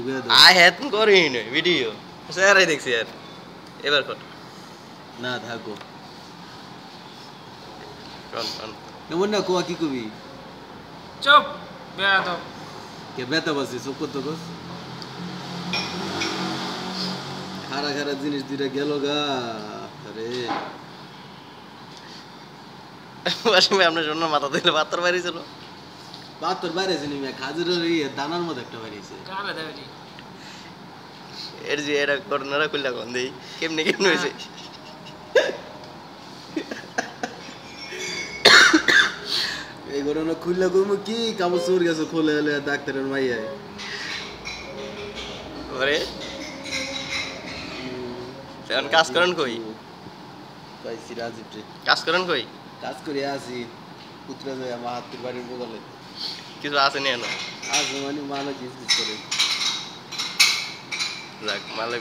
ঢুকে দাও আয় হ্যাঁ তুমি করিনি না ভিডিও স্যারাই দেখছি আর এবার কর না থাকো কন কন কেমন না কোয়া কি কবি চুপ বেয়াদব কে বেতা বসে চুপ করতে কস খারা খারা জিনিস দুইটা গেল গা আরে ওয়াসিম ভাই আপনার জন্য মাথা দিলে পাত্র বাড়িছিল পাথর বাইরেছে নি খাজুরের ইয়ে দানার মধ্যে একটা বাইরেছে গালে দেবেনি এর যে এটা করোনারা কইলা কোন দেই কেমনে কেমনে হইছে এই ঘটনা খুললে কইমু কি কাপড় চোর গেছে খোলে হলে ডাক্তারের মাইয়ায় ওরে এখন কাজ করেন কই পাইছি রাজীব রে কাজ করেন কই কাজ করে আসি পুত্রা যায় আমার হাতের বাড়ির বদলে কিছু আছে নি এনো আজ মানে মালা কিস করে যাক মালে